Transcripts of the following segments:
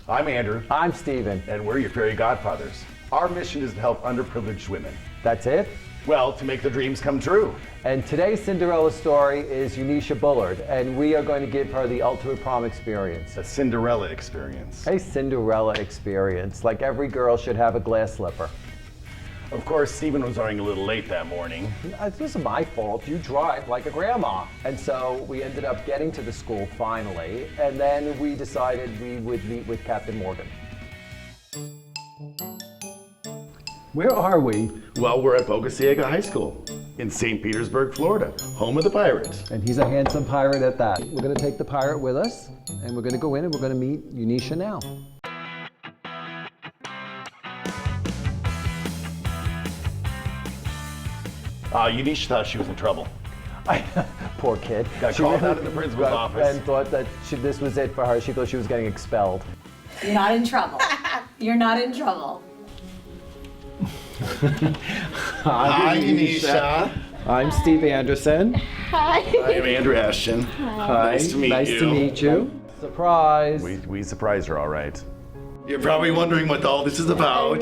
I'm Andrew. I'm Steven. And we're your fairy godfathers. Our mission is to help underprivileged women. That's it? Well, to make their dreams come true. And today's Cinderella story is Unisha Bullard, and we are going to give her the ultimate prom experience. A Cinderella experience. A Cinderella experience, like every girl should have a glass slipper. Of course, Steven was running a little late that morning. This isn't my fault. You drive like a grandma. And so we ended up getting to the school finally, and then we decided we would meet with Captain Morgan. Where are we? Well, we're at Boca Ciega High School in St. Petersburg, Florida, home of the Pirates. And he's a handsome pirate at that. We're going to take the pirate with us, and we're going to go in and we're going to meet Unisha now. Unisha thought she was in trouble. Poor kid. Got called out of the principal's office. And thought that this was it for her. She thought she was getting expelled. You're not in trouble. You're not in trouble. Hi, Unisha. I'm Steve Anderson. Hi. I'm Andrew Ashton. Hi. Nice to meet Nice you. to meet you. Surprise. We surprised her all right. You're probably wondering what all this is about.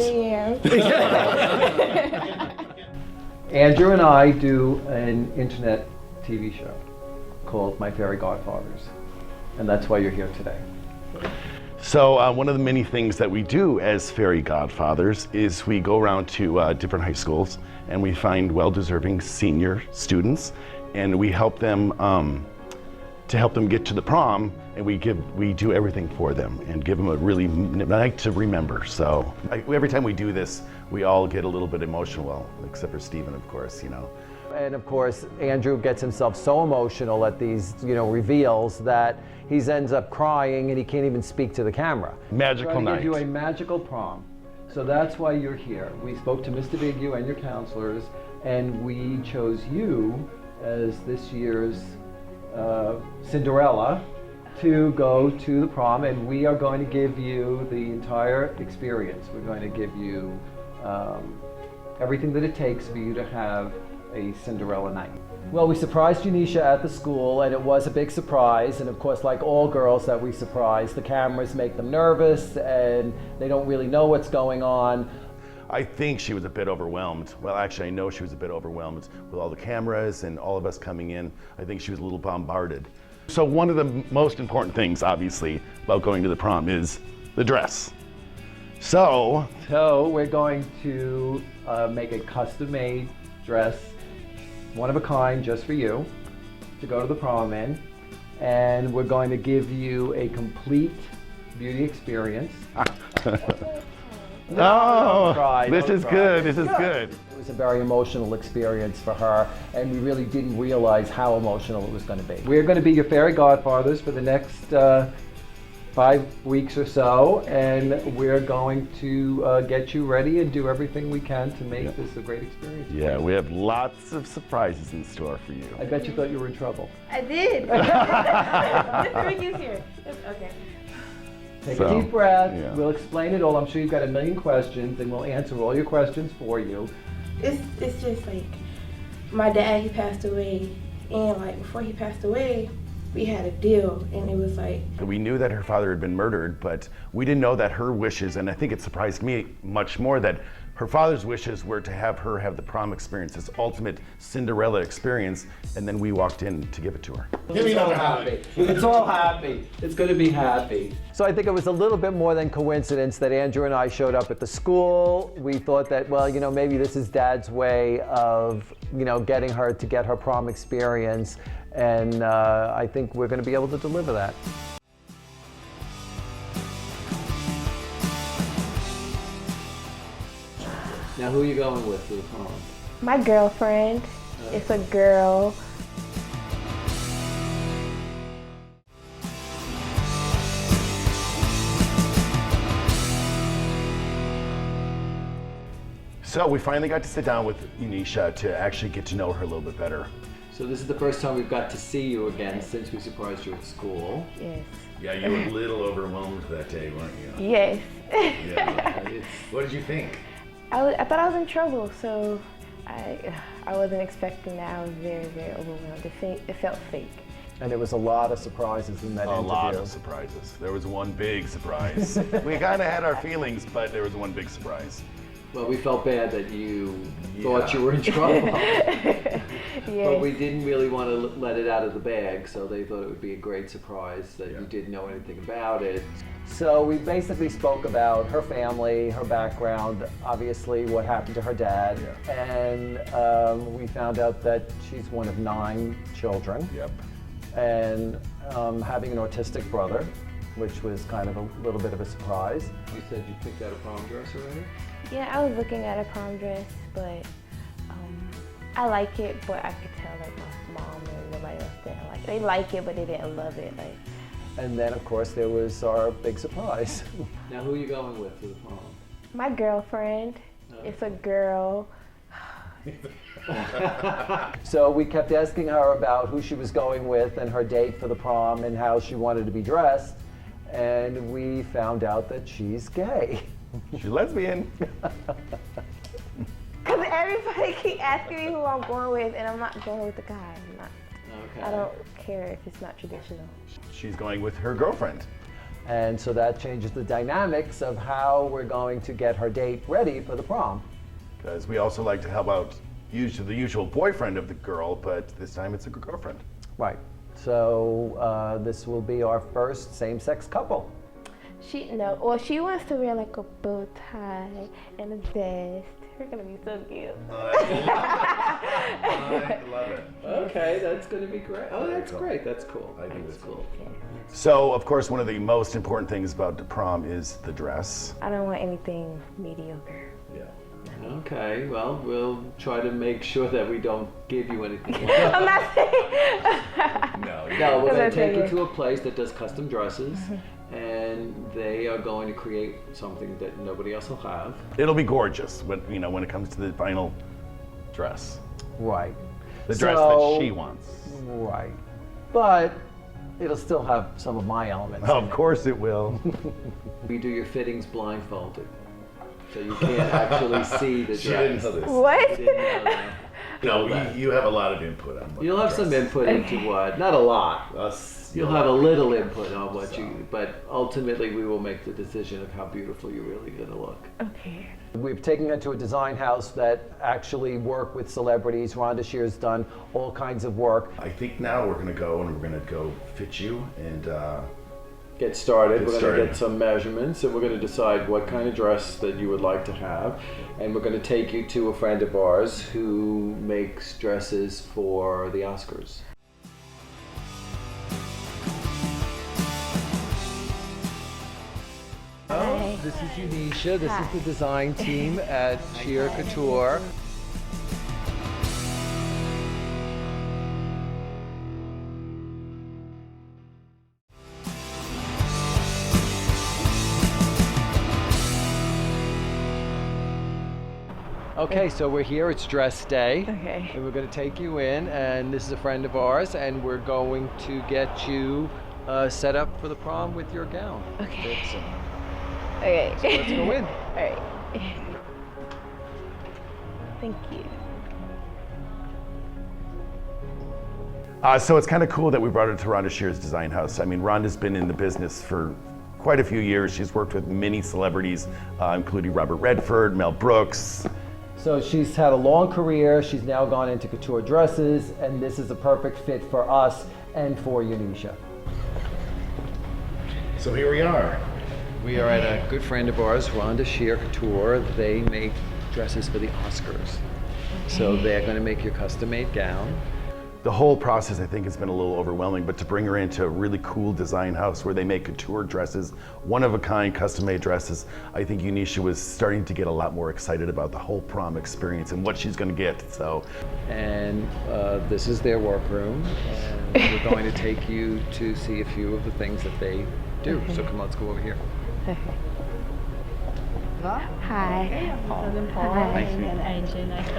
Andrew and I do an internet TV show called My Fairy Godfathers, and that's why you're here today. So one of the many things that we do as fairy godfathers is we go around to different high schools and we find well-deserving senior students, and we help them to help them get to the prom, and we do everything for them and give them a really night to remember. So every time we do this, we all get a little bit emotional, well, except for Steven, of course, you know. And of course, Andrew gets himself so emotional at these, reveals that he ends up crying and he can't even speak to the camera. Magical night. Give you a magical prom. So that's why you're here. We spoke to Mr. Bigu and your counselors, and we chose you as this year's Cinderella to go to the prom, and we are going to give you the entire experience. We're going to give you everything that it takes for you to have a Cinderella night. Well, we surprised Unisha at the school, and it was a big surprise. And of course, like all girls that we surprise, the cameras make them nervous and they don't really know what's going on. I think she was a bit overwhelmed. Well, actually, I know she was a bit overwhelmed with all the cameras and all of us coming in. I think she was a little bombarded. So one of the most important things, obviously, about going to the prom is the dress. So we're going to make a custom-made dress, one of a kind, just for you, to go to the prom in. And we're going to give you a complete beauty experience. This is good. This is good. It was a very emotional experience for her, and we really didn't realize how emotional it was going to be. We're going to be your fairy godfathers for the next 5 weeks or so, and we're going to get you ready and do everything we can to make this a great experience. Yeah, we have lots of surprises in store for you. I bet you thought you were in trouble. I did. Just bring you here. Okay. Take a deep breath. Yeah. We'll explain it all. I'm sure you've got a million questions, and we'll answer all your questions for you. It's just like my dad, he passed away, and like before he passed away, we had a deal, and it was like, We knew that her father had been murdered, but we didn't know that her wishes, and I think it surprised me much more, that her father's wishes were to have her have the prom experience, this ultimate Cinderella experience, and then we walked in to give it to her. It's all happy. It's all happy. It's going to be happy. So I think it was a little bit more than coincidence that Andrew and I showed up at the school. We thought that, well, maybe this is Dad's way of, getting her to get her prom experience. And I think we're going to be able to deliver that. Now, who are you going with to the prom? my girlfriend. It's a girl. So we finally got to sit down with Unisha to actually get to know her a little bit better. So this is the first time we've got to see you again since we surprised you at school. Yes. Yeah, you were a little overwhelmed that day, weren't you? Yes. Yeah. What did you think? I thought I was in trouble, so I wasn't expecting that. I was very, very overwhelmed. It felt fake. And there was a lot of surprises in that A interview. lot of surprises. There was one big surprise. We kind of had our feelings, but there was one big surprise. Well, we felt bad that you thought you were in trouble. But we didn't really want to let it out of the bag, so they thought it would be a great surprise that you didn't know anything about it. So we basically spoke about her family, her background, obviously what happened to her dad, and we found out that she's one of 9 children. Yep. And having an autistic brother, which was kind of a little bit of a surprise. You said you picked out a prom dress already? Yeah, I was looking at a prom dress, but I like it, but I could tell like my mom and nobody else didn't like it. They like it, but they didn't love it. Like. And then, of course, there was our big surprise. Now, who are you going with to the prom? My girlfriend. It's a girl. So we kept asking her about who she was going with and her date for the prom and how she wanted to be dressed. And we found out that she's gay. She's lesbian. Because everybody keep asking me who I'm going with, and I'm not going with the guy. I'm not. Okay. I don't care if it's not traditional. She's going with her girlfriend. And so that changes the dynamics of how we're going to get her date ready for the prom. Because we also like to help out the usual boyfriend of the girl, but this time it's a girlfriend. Right. So this will be our first same-sex couple. She wants to wear like a bow tie and a vest. We're gonna be so cute. I love it. Okay, that's going to be great. Oh, that's great. That's cool. I think That's it's cool. So, of course, one of the most important things about the prom is the dress. I don't want anything mediocre. Yeah. Okay, well, we'll try to make sure that we don't give you anything. I'm not saying. No, No, we're going to That's take you okay. to a place that does custom dresses, and they are going to create something that nobody else will have. It'll be gorgeous when it comes to the final dress. Right. The dress that she wants. Right. But it'll still have some of my elements. Of course it will. We do your fittings blindfolded, so you can't actually see the dress. What? Didn't know that. No, you have a lot of input on what You'll the have some dress- input into what, not a lot. Us, You'll have a little input on what but ultimately we will make the decision of how beautiful you're really going to look. Okay. We've taken her to a design house that actually work with celebrities. Rhonda Shear's done all kinds of work. I think now we're gonna go and we're gonna go fit you and Get started. Get We're going to started. get some measurements and we're going to decide what kind of dress that you would like to have. And we're going to take you to a friend of ours who makes dresses for the Oscars. Hi. This is Unisha. This is the design team at Shear Couture. Okay, so we're here, it's dress day. Okay. And we're going to take you in, and this is a friend of ours, and we're going to get you set up for the prom with your gown. Okay. So Okay. let's go in. All right. Thank you. So it's kind of cool that we brought her to Rhonda Shear's design house. I mean, Rhonda's been in the business for quite a few years. She's worked with many celebrities, including Robert Redford, Mel Brooks. So she's had a long career, she's now gone into couture dresses, and this is a perfect fit for us and for Unisha. So here we are. We are at a good friend of ours, Rhonda Shear Couture. They make dresses for the Oscars. So they're going to make your custom-made gown. The whole process, I think, has been a little overwhelming, but to bring her into a really cool design house where they make couture dresses, one-of-a-kind, custom-made dresses, I think Unisha was starting to get a lot more excited about the whole prom experience and what she's going to get. So, And this is their workroom, and we're going to take you to see a few of the things that they do. So come on, let's go over here. Okay. Hi. Hi.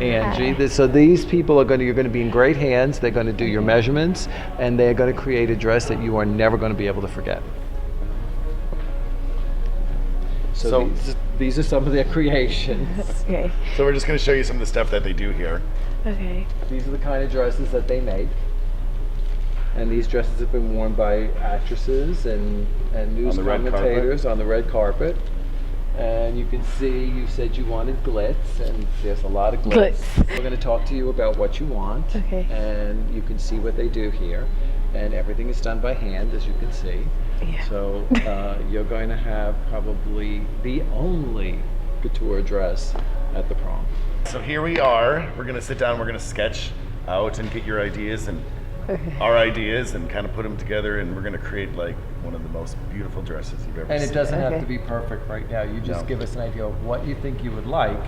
Angie, so these people are you're going to be in great hands. They're going to do your measurements, and they're going to create a dress that you are never going to be able to forget. So these are some of their creations. Okay. so we're just going to show you some of the stuff that they do here. Okay. These are the kind of dresses that they make. And these dresses have been worn by actresses and news On the red commentators on the red carpet. And you can see, you said you wanted glitz, and there's a lot of glitz. We're going to talk to you about what you want. Okay. And you can see what they do here. And everything is done by hand, as you can see. Yeah. So you're going to have probably the only couture dress at the prom. So here we are. We're gonna sit down. We're gonna sketch out and get your ideas and our ideas and kind of put them together. And we're gonna create like one of the most beautiful dresses you've ever And seen. it doesn't have Okay. to be perfect right now. You just No. give us an idea of what you think you would like.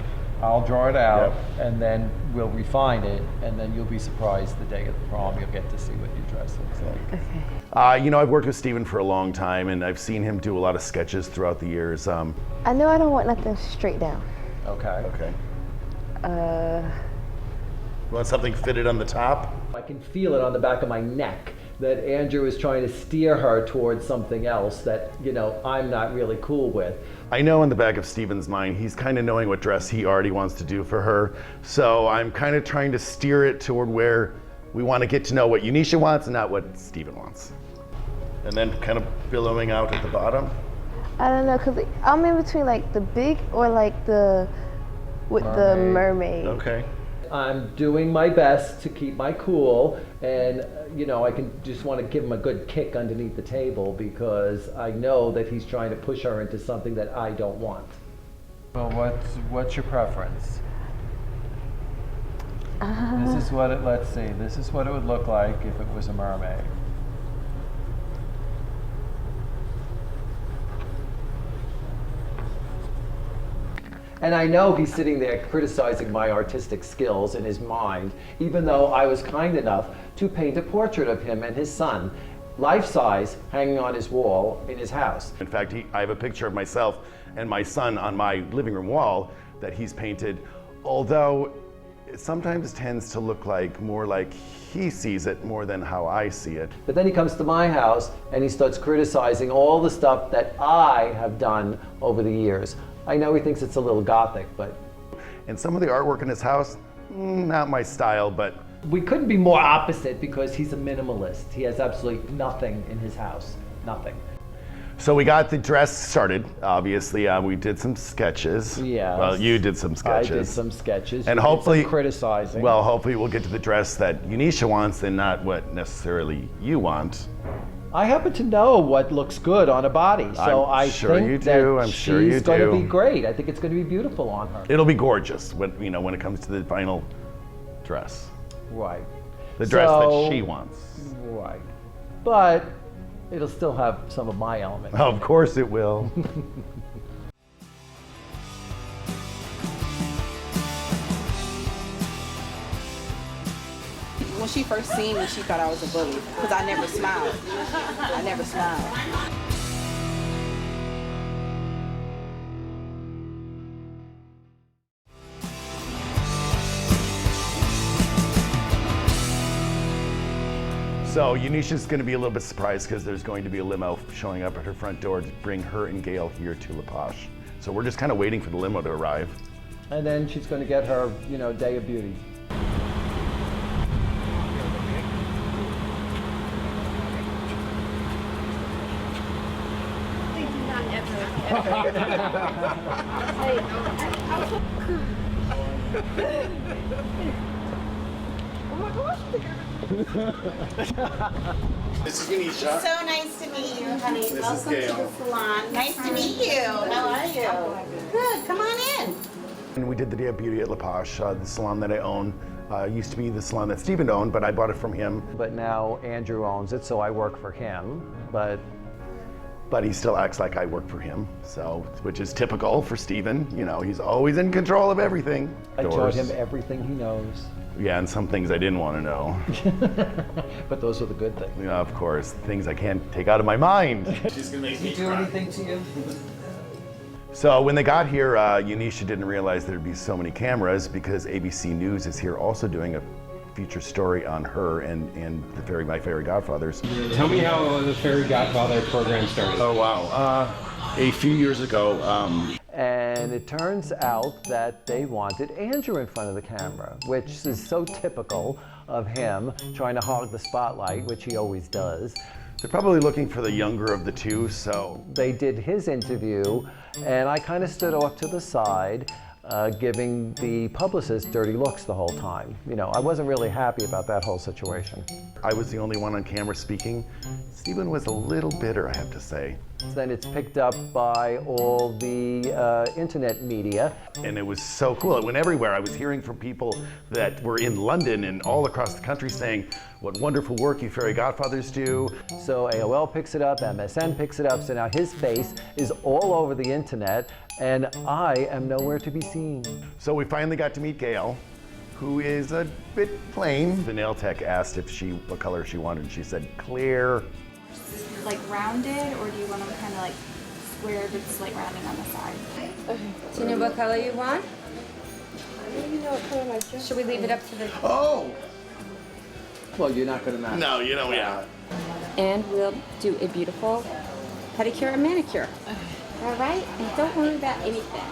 I'll draw it out, and then we'll refine it, and then you'll be surprised the day of the prom. You'll get to see what your dress looks like. Okay. You know, I've worked with Steven for a long time, and I've seen him do a lot of sketches throughout the years. I know I don't want nothing straight down. Okay. Okay. Uh, You want something fitted on the top? I can feel it on the back of my neck that Andrew is trying to steer her towards something else that, you know, I'm not really cool with. I know in the back of Steven's mind, he's kind of knowing what dress he already wants to do for her. So I'm kind of trying to steer it toward where we want to get to know what Unisha wants and not what Steven wants. And then kind of billowing out at the bottom. I don't know, cause I'm in between like the big or like the with the mermaid. Okay. I'm doing my best to keep my cool, and you know, I can just want to give him a good kick underneath the table because I know that he's trying to push her into something that I don't want. Well, what's your preference? This is what it, let's see, this is what it would look like if it was a mermaid. And I know he's sitting there criticizing my artistic skills in his mind, even though I was kind enough to paint a portrait of him and his son, life-size, hanging on his wall in his house. In fact, I have a picture of myself and my son on my living room wall that he's painted, although it sometimes tends to look like more like he sees it more than how I see it. But then he comes to my house and he starts criticizing all the stuff that I have done over the years. I know he thinks it's a little gothic, but... And some of the artwork in his house, not my style, but... We couldn't be more opposite because he's a minimalist. He has absolutely nothing in his house, nothing. So we got the dress started, obviously. We did some sketches. Yes. Well, you did some sketches. I did some sketches. And You did hopefully... some criticizing. Well, hopefully we'll get to the dress that Unisha wants and not what necessarily you want. I happen to know what looks good on a body, so I'm I sure think you that do. I'm sure you she's going to do. be great. I think it's going to be beautiful on her. It'll be gorgeous when, you know, when it comes to the final dress. Right. The dress So- that she wants. Right. But it'll still have some of my elements. Of course it will. When she first seen me, she thought I was a bully because I never smiled. I never smiled. So Unisha's going to be a little bit surprised because there's going to be a limo showing up at her front door to bring her and Gail here to La Poche. So we're just kind of waiting for the limo to arrive. And then she's going to get her, you know, day of beauty. This is Unisha. So nice to meet you, honey. is Welcome to Gail. the salon. Nice to meet you. How are you? Good. Come on in. And we did the Day of Beauty at La Poche, the salon that I own. Used to be the salon that Steven owned, but I bought it from him. But now Andrew owns it, so I work for him. But he still acts like I work for him, so, which is typical for Steven. You know, he's always in control of everything. I taught him everything he knows. Yeah, and some things I didn't want to know. But those are the good things. Yeah, of course, things I can't take out of my mind. She's gonna make Did he do anything to you? So when they got here, Unisha didn't realize there'd be so many cameras because ABC News is here also doing a feature story on her and my Fairy Godfathers. Tell me how the Fairy Godfather program started. Oh wow, a few years ago, And it turns out that they wanted Andrew in front of the camera, which is so typical of him trying to hog the spotlight, which he always does. They're probably looking for the younger of the two, so. They did his interview, and I kind of stood off to the side, giving the publicist dirty looks the whole time. You know, I wasn't really happy about that whole situation. I was the only one on camera speaking. Stephen was a little bitter, I have to say. Then it's picked up by all the internet media. And it was so cool. It went everywhere. I was hearing from people that were in London and all across the country saying what wonderful work you Fairy Godfathers do. So AOL picks it up, MSN picks it up, so now his face is all over the internet, and I am nowhere to be seen. So we finally got to meet Gail, who is a bit plain. The nail tech asked what color she wanted, and she said clear. Like rounded, or do you want them kind of like square with slight rounding on the side? Do you know what color you want? I don't even know what color my dress. Should we leave it up to the... Oh! Well, you're not gonna match. No, you know, yeah. And we'll do a beautiful pedicure and manicure. All right? And don't worry about anything.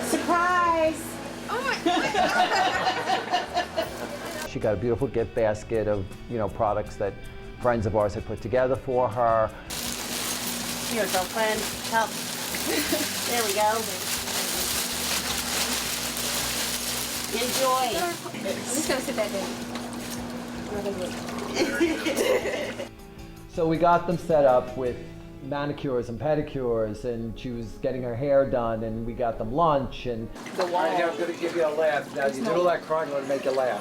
Surprise! She got a beautiful gift basket of, you know, products that friends of ours had put together for her. Here, girlfriend, help. There we go. Enjoy. Let's go sit that down. So we got them set up with manicures and pedicures, and she was getting her hair done, and we got them lunch, and I'm going to give you a laugh. Now, you did all that crying, I'm going to make you laugh.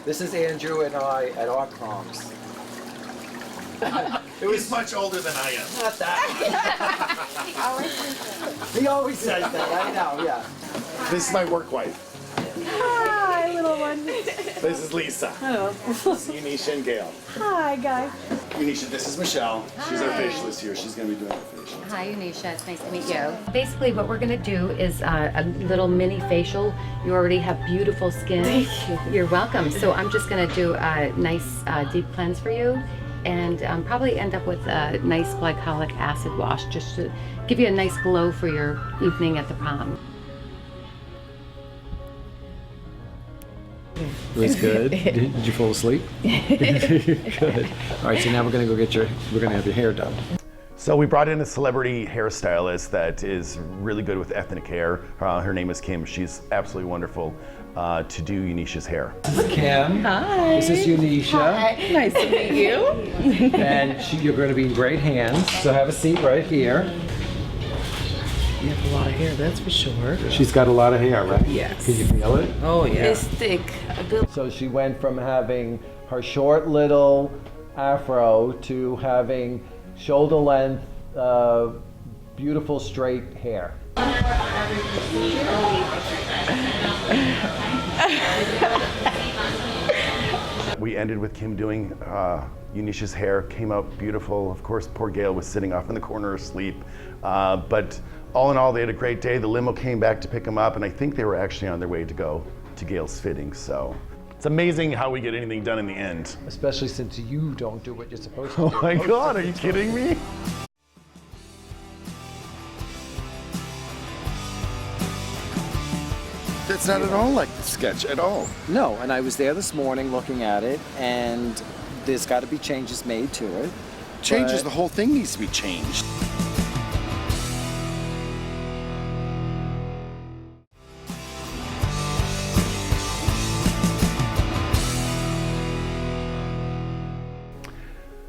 This is Andrew and I at our proms. It was much older than I am. Not that. He always says that, I know, yeah. This is my work wife. Hi, little one. This is Lisa. Hello. This is Unisha and Gail. Hi, guys. Unisha, this is Michelle. She's our Hi. facialist here. She's going to be doing our facial. Hi, Unisha. It's nice to meet you. Basically, what we're going to do is a little mini facial. You already have beautiful skin. Thank you. You're welcome. So I'm just going to do a nice deep cleanse for you, and probably end up with a nice glycolic acid wash just to give you a nice glow for your evening at the prom. It was good. Did you fall asleep? Good. All right, so now we're gonna have your hair done. So we brought in a celebrity hairstylist that is really good with ethnic hair. Her name is Kim. She's absolutely wonderful to do Unisha's hair. This is Kim. Hi. This is Unisha. Hi. Nice to meet you. And you're going to be in great hands, so have a seat right here. You have a lot of hair, that's for sure. She's got a lot of hair, right? Yes. Can you feel it? Oh, yeah. It's thick. So she went from having her short little afro to having shoulder length, beautiful straight hair. We ended with Kim doing Unisha's hair, came out beautiful. Of course, poor Gail was sitting off in the corner asleep. But all in all, they had a great day. The limo came back to pick them up, and I think they were actually on their way to go to Gail's fitting. So it's amazing how we get anything done in the end. Especially since you don't do what you're supposed to do. Oh my God, are you kidding me? That's not at all like the sketch at all. No, and I was there this morning looking at it, and there's got to be changes made to it. Changes, the whole thing needs to be changed.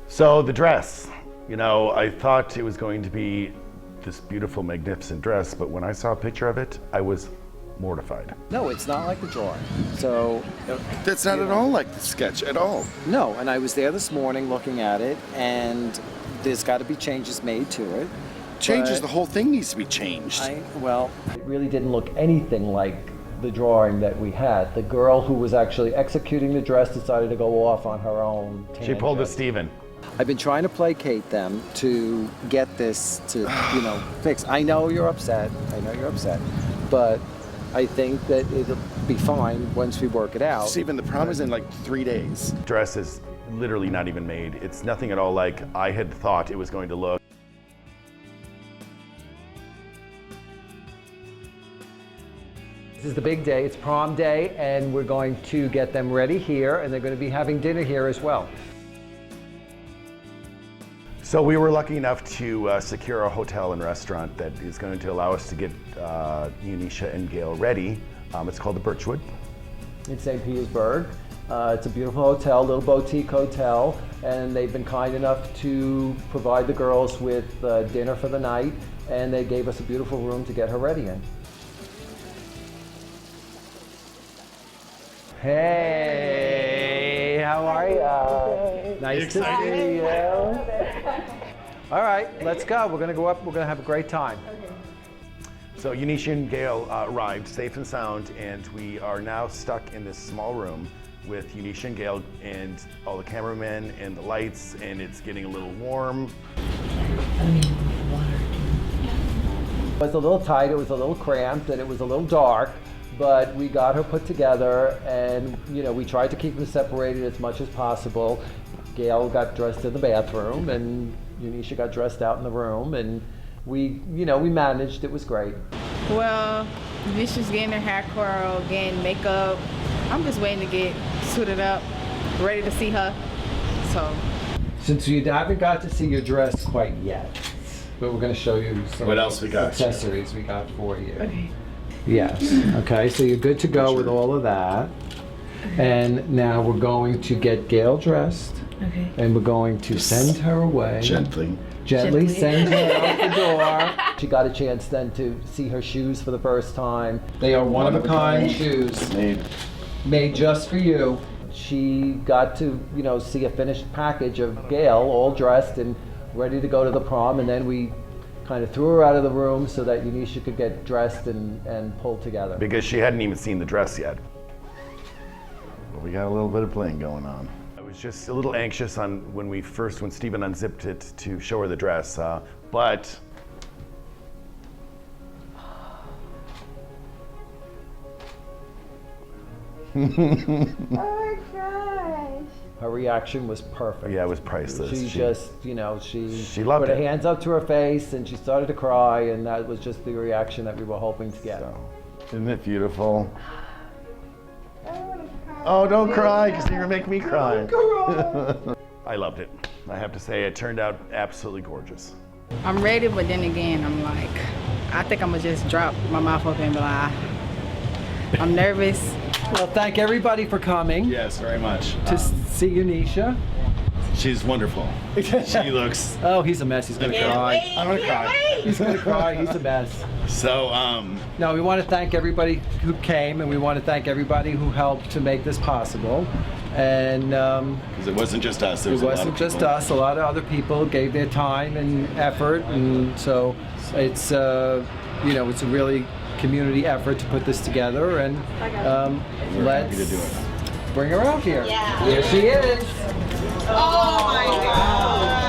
So the dress, you know, I thought it was going to be this beautiful, magnificent dress, but when I saw a picture of it, I was mortified. No, it's not like the drawing. So that's not at all like the sketch at all. No, and I was there this morning looking at it, and there's got to be changes made to it. Changes, the whole thing needs to be changed. Well, it really didn't look anything like the drawing that we had. The girl who was actually executing the dress decided to go off on her own tangent. She pulled a Steven. I've been trying to placate them to get this to, fix. I know you're upset. But I think that it'll be fine once we work it out. Stephen, the prom is in like 3 days. Dress is literally not even made. It's nothing at all like I had thought it was going to look. This is the big day, it's prom day, and we're going to get them ready here, and they're going to be having dinner here as well. So we were lucky enough to secure a hotel and restaurant that is going to allow us to get Unisha and Gail ready. It's called the Birchwood. In St. Petersburg. It's a beautiful hotel, little boutique hotel, and they've been kind enough to provide the girls with dinner for the night, and they gave us a beautiful room to get her ready in. Hey, how are you? Nice to see you. All right, let's go. We're gonna go up, we're gonna have a great time. So Unisha and Gail arrived safe and sound, and we are now stuck in this small room with Unisha and Gail and all the cameramen and the lights, and it's getting a little warm. It was a little tight, it was a little cramped, and it was a little dark, but we got her put together, and we tried to keep them separated as much as possible. Gail got dressed in the bathroom, and Unisha got dressed out in the room, and we managed. It was great. Well, Unisha's getting her hair curled, getting makeup. I'm just waiting to get suited up, ready to see her. So. Since you haven't got to see your dress quite yet, but we're going to show you some What else we got? accessories we got for you. Okay. Yes. Okay, so you're good to go with all of that. And now we're going to get Gail dressed. Okay. And we're going to send her away. Gently Send her out the door. She got a chance then to see her shoes for the first time. They are one-of-a-kind shoes. Made just for you. She got to, see a finished package of Gail, all dressed and ready to go to the prom, and then we kind of threw her out of the room so that Unisha could get dressed and pulled together. because she hadn't even seen the dress yet. But we got a little bit of playing going on. I was just a little anxious on when Stephen unzipped it to show her the dress, but Oh my gosh. Her reaction was perfect. yeah, it was priceless. She just, she loved put her it. hands up to her face and she started to cry, and that was just the reaction that we were hoping to get. So, isn't it beautiful? Oh, don't cry, because you're gonna make me cry. I loved it. I have to say, it turned out absolutely gorgeous. I'm ready, but then again, I'm like, I think I'm gonna just drop my mouth open and be like, I'm nervous. Well, thank everybody for coming Yes, very much. to see Unisha. She's wonderful. She looks. Oh, he's a mess. He's gonna cry. I'm gonna cry. He's gonna cry. He's a mess. So, No, we want to thank everybody who came, and we want to thank everybody who helped to make this possible. And because it wasn't just us. There it was a lot wasn't of just people. us. A lot of other people gave their time and effort, and so it's it's a really community effort to put this together. And We're let's happy to do it. bring her out here. Yeah. Here she is. Oh my God.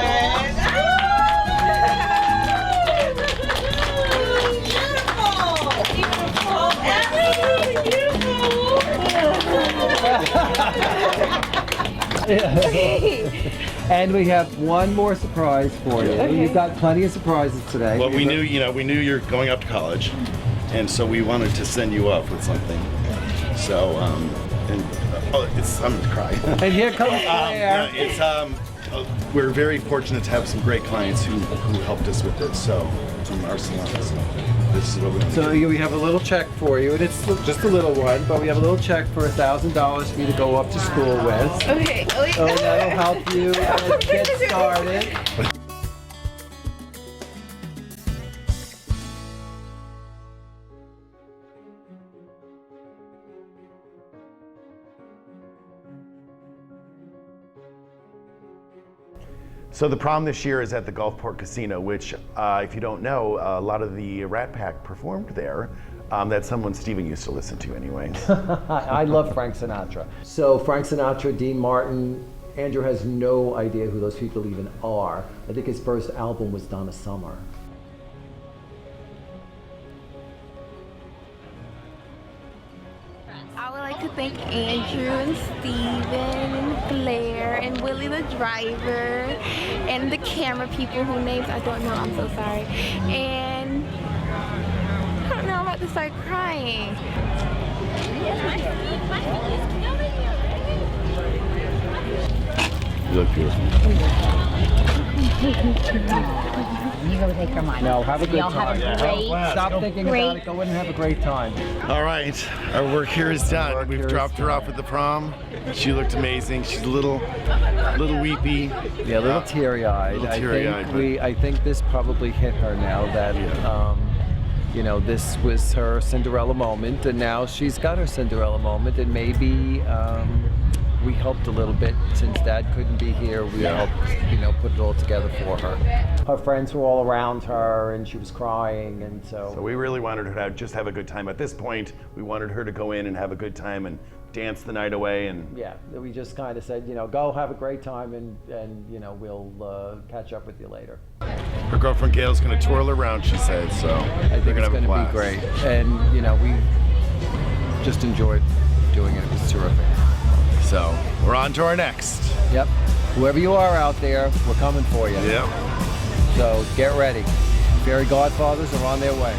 And we have one more surprise for you. Okay. You've got plenty of surprises today. Well, we knew you're going up to college, and so we wanted to send you off with something. So, I'm gonna cry. And here comes Claire. We're very fortunate to have some great clients who helped us with this. So, from our salon. So this is what we want to So do. we have a little check for you, and it's just a little one, but we have a little check for $1,000 for you to go up to school with. Okay. So that'll help you get started. So the prom this year is at the Gulfport Casino, which, if you don't know, a lot of the Rat Pack performed there. That's someone Stephen used to listen to anyways. I love Frank Sinatra. So Frank Sinatra, Dean Martin, Andrew has no idea who those people even are. I think his first album was Donna Summer. I would like to thank Andrew and Steven and Blair and Willie the driver and the camera people whose names I don't know, I'm so sorry. And I don't know, I'm about to start crying. You look beautiful. You go take her mind. No, have a good Y'all time. have a great, Stop thinking about it. Go in and have a great time. All right, our work here is done. We've dropped her off at the prom. She looked amazing. She's a little weepy. Yeah, a little teary-eyed. I think this probably hit her now that you know, this was her Cinderella moment, and now she's got her Cinderella moment, and maybe we helped a little bit since Dad couldn't be here. We helped, you know, put it all together for her. Her friends were all around her, and she was crying, and so we really wanted her to just have a good time. At this point, we wanted her to go in and have a good time and dance the night away. And yeah, we just kind of said, you know, go have a great time, and you know, we'll catch up with you later. Her girlfriend Gail's going to twirl around, she said. So I think it's going to be great, and you know, we just enjoyed doing it. It was terrific. So we're on to our next. Yep. Whoever you are out there, we're coming for you. Yep. So get ready. Fairy Godfathers are on their way.